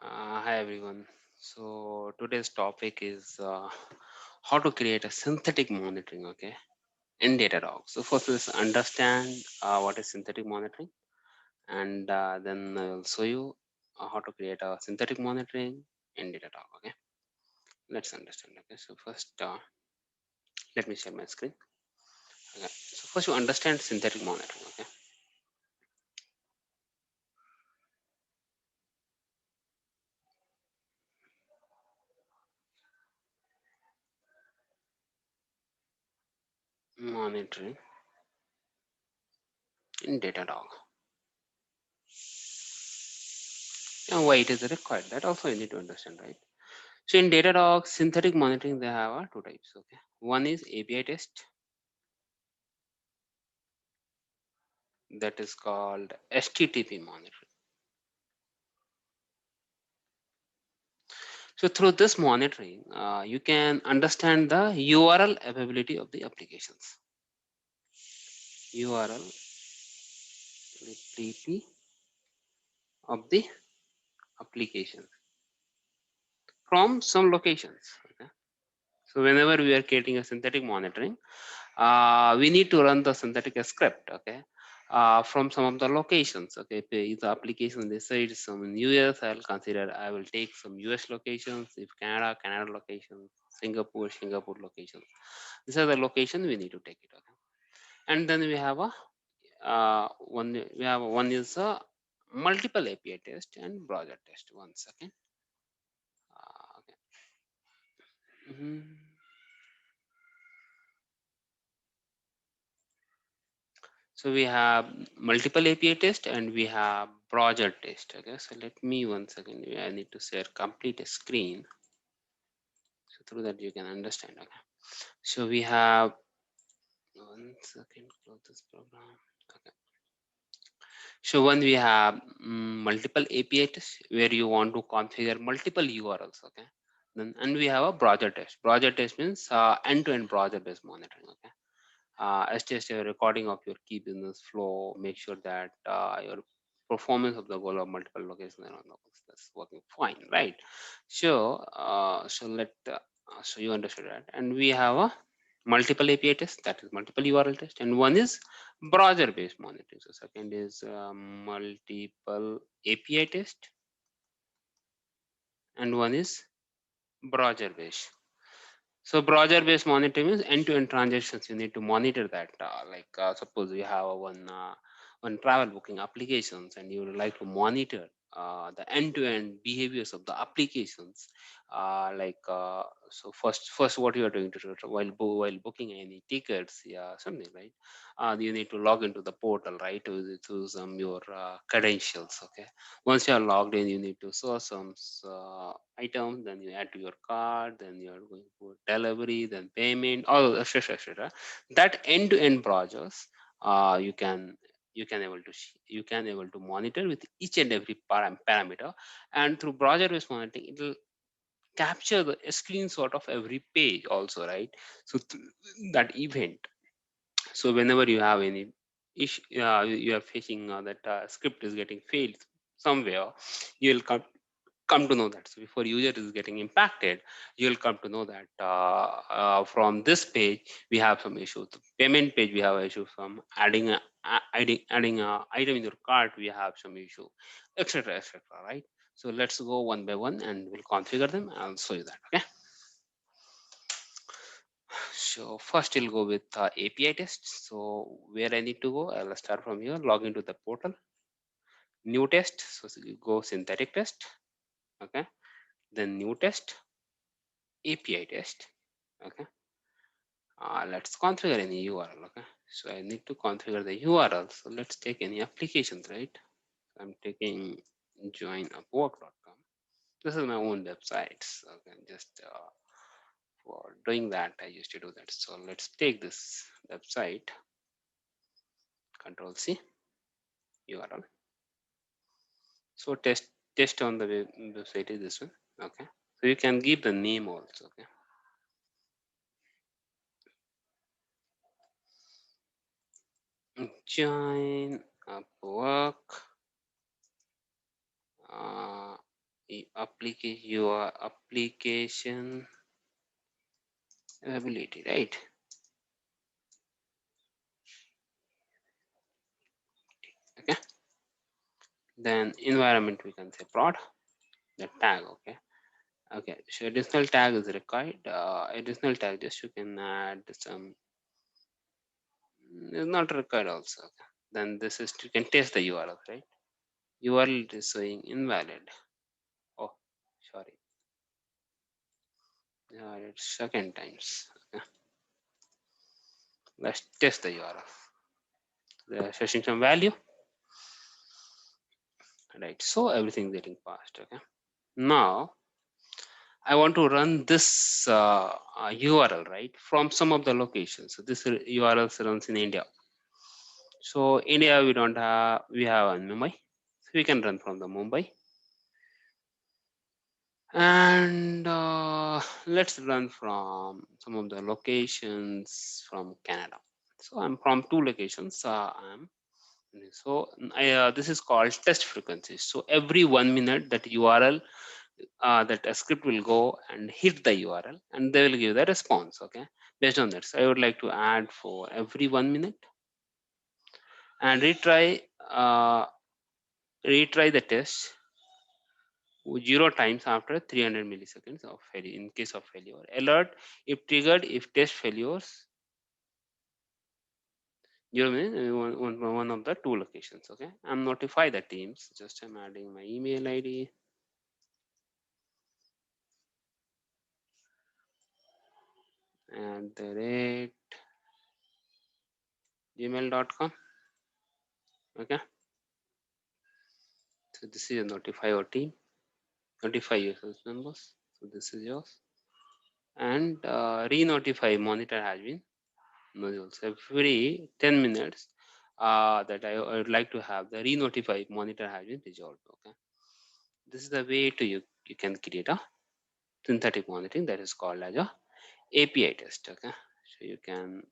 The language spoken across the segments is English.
Hi everyone. So today's topic is how to create a synthetic monitoring, okay, in Datadog. So first let's understand what is synthetic monitoring, and then I will show you how to create a synthetic monitoring in Datadog. Okay, let's understand. Okay, so first let me share my screen. Okay, so first you understand synthetic monitoring. Okay, monitoring in Datadog. And why it is required? That also you need to understand, right? So in Datadog, synthetic monitoring, they have two types. Okay, one is API test, that is called HTTP monitoring. So through this monitoring, you can understand the URL availability of the applications. URL availability of the applications from some locations. Okay. So whenever we are creating a synthetic monitoring, we need to run the synthetic script, okay, from some of the locations. Okay, if the application decides some in US, I'll consider I will take some US locations. If Canada, Canada locations, Singapore, Singapore locations. These are the locations we need to take it. Okay, and then we have a one. We have one is a multiple API test and browser test. One second. Okay. Mhm. So we have multiple API test and we have browser test. Okay, so let me one second. I need to share complete screen so through that you can understand. Okay, so we have one second. Close this program. Okay, so one we have multiple API tests where you want to configure multiple URLs. Okay, then and we have a browser test. Browser test means end-to-end browser-based monitoring. Okay. STS recording of your key business flow, make sure that your performance of the goal of multiple locations and all those that's working fine, right? So, so you understood that, and we have a multiple API test, that is multiple URL test, and one is browser based monitoring. So second is multiple API test, and one is browser based. So browser-based monitoring means end-to-end transactions. You need to monitor that. Suppose you have one travel booking applications, and you would like to monitor the end-to-end behaviors of the applications. So first, what you are doing to while booking any tickets, yeah, something, right? You need to log into the portal, right, to some your credentials. Okay. Once you are logged in, you need to show some items, then you add to your card, then you are going for delivery, then payment, all etc. etc. That end-to-end process, you can you can able to monitor with each and every parameter, and through browser-based monitoring, it will capture the screenshot of every page also, right? So that event. So whenever you have any issue, you are facing that script is getting failed somewhere, you'll come to know that. So before user is getting impacted, you'll come to know that from this page we have some issues. The payment page we have issue, from adding a item in your cart we have some issue, etc etc, right? So let's go one by one and we'll configure them. I'll show you that. Okay, so first we'll go with API test. So where I need to go, I'll start from here, log into the portal, new test. So you go synthetic test. Okay, then new test, API test. Okay, let's configure any URL. Okay, so I need to configure the URL. So let's take any applications, right? I'm taking joinupwork.com. This is my own website. So okay, just for doing that, I used to do that. So let's take this website, Control C, URL. So test on the website is this one. Okay, so you can give the name also. Okay, join Upwork. your application availability, right? Okay. Then environment we can say prod, the tag. Okay. Okay. So additional tag is required. Additional tag just you can add some. Is not required also. Okay. Then this is you can test the URL, right? URL is showing invalid. Oh, sorry. Yeah, it's second times. Okay. Let's test the URL. The searching some value, right? So everything getting passed. Okay. Now I want to run this URL, right, from some of the locations. So this URL runs in India. So India we don't have, we have in Mumbai. So we can run from the Mumbai. And let's run from some of the locations from Canada. So I'm from two locations. This is called test frequencies. So every 1 minute that URL, that a script will go and hit the URL and they will give the response. Okay, based on that, so I would like to add for every 1 minute and retry the test 0 times after 300 milliseconds of failure. In case of failure, alert if triggered if test failures. 0 means one of the two locations. Okay, I'm notify the teams. Just I'm adding my email ID. @gmail.com. Okay, so this is a notify our team, notify users members. So this is yours, and re-notify monitor has been modules every 10 minutes. That I would like to have the re-notify monitor has been resolved. Okay, this is the way to you can create a synthetic monitoring that is called as a API test. Okay, so you can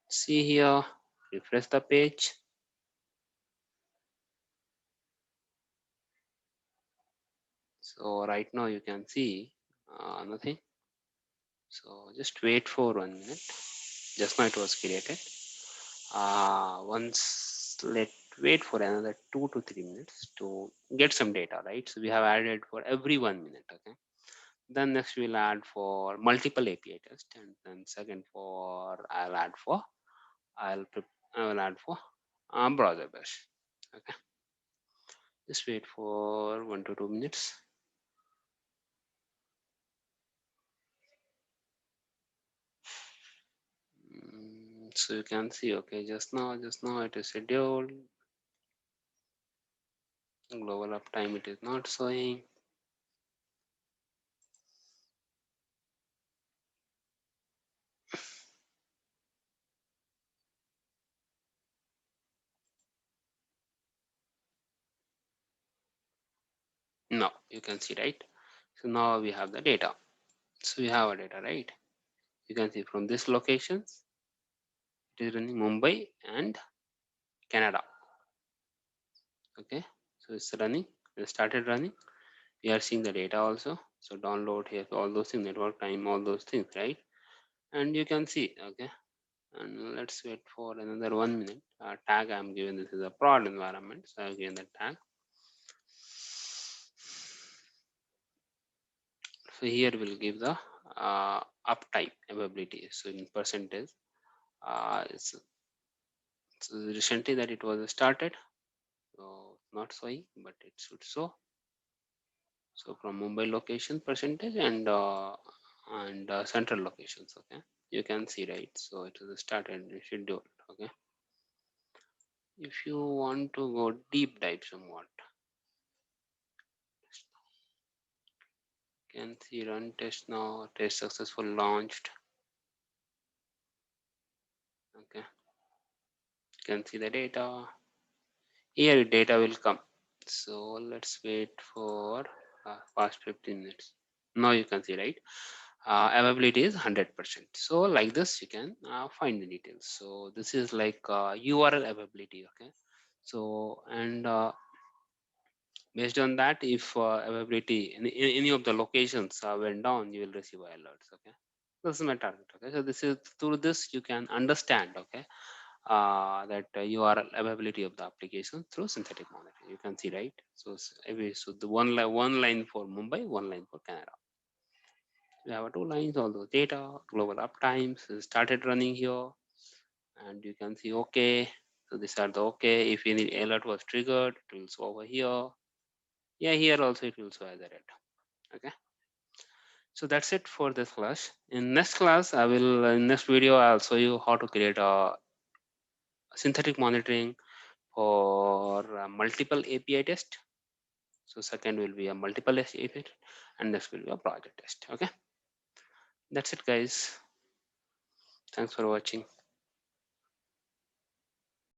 see here, refresh the page. So right now you can see nothing. So just wait for 1 minute. Just now it was created. Once let wait for another 2 to 3 minutes to get some data, right? So we have added for every 1 minute. Okay. Then next we'll add for multiple API test, and then second for I will add for browser bash. Okay. Just wait for 1 to 2 minutes. So you can see, okay, just now it is scheduled. Global uptime it is not showing. Now you can see, right? So now we have the data. So we have a data, right? You can see from this locations, it is running Mumbai and Canada. Okay, so it's running. It started running. We are seeing the data also. So download here, all those things, network time, all those things, right? And you can see, okay. And let's wait for another 1 minute. Tag I'm given, this is a prod environment. So I've given the tag. So here we'll give the uptime availability. So in percentage, it's recently that it was started. So not showing, but it should show. So from Mumbai location percentage and central locations. Okay, you can see, right? So it is started scheduled. Okay, if you want to go deep dive somewhat, you can see run test now. Test successful launched. Okay, you can see the data. Here data will come. So let's wait for past 15 minutes. Now you can see, right? Availability is 100%. So like this you can find the details. So this is like URL availability. Okay, so and Based on that, if availability in any of the locations went down, you will receive alerts. Okay, this is my target. Okay, so this is through this you can understand. Okay, that URL availability of the application through synthetic monitoring. You can see, right? So, so the one line for Mumbai, one line for Canada. We have two lines, all those data, global uptimes started running here, and you can see okay. So these are the okay. If any alert was triggered, it will show over here. Yeah, here also it will show as a red. Okay. So that's it for this class. In next class, I will in next video I'll show you how to create a synthetic monitoring for multiple API test. So second will be a multiple API and next will be a project test. Okay. That's it, guys. Thanks for watching.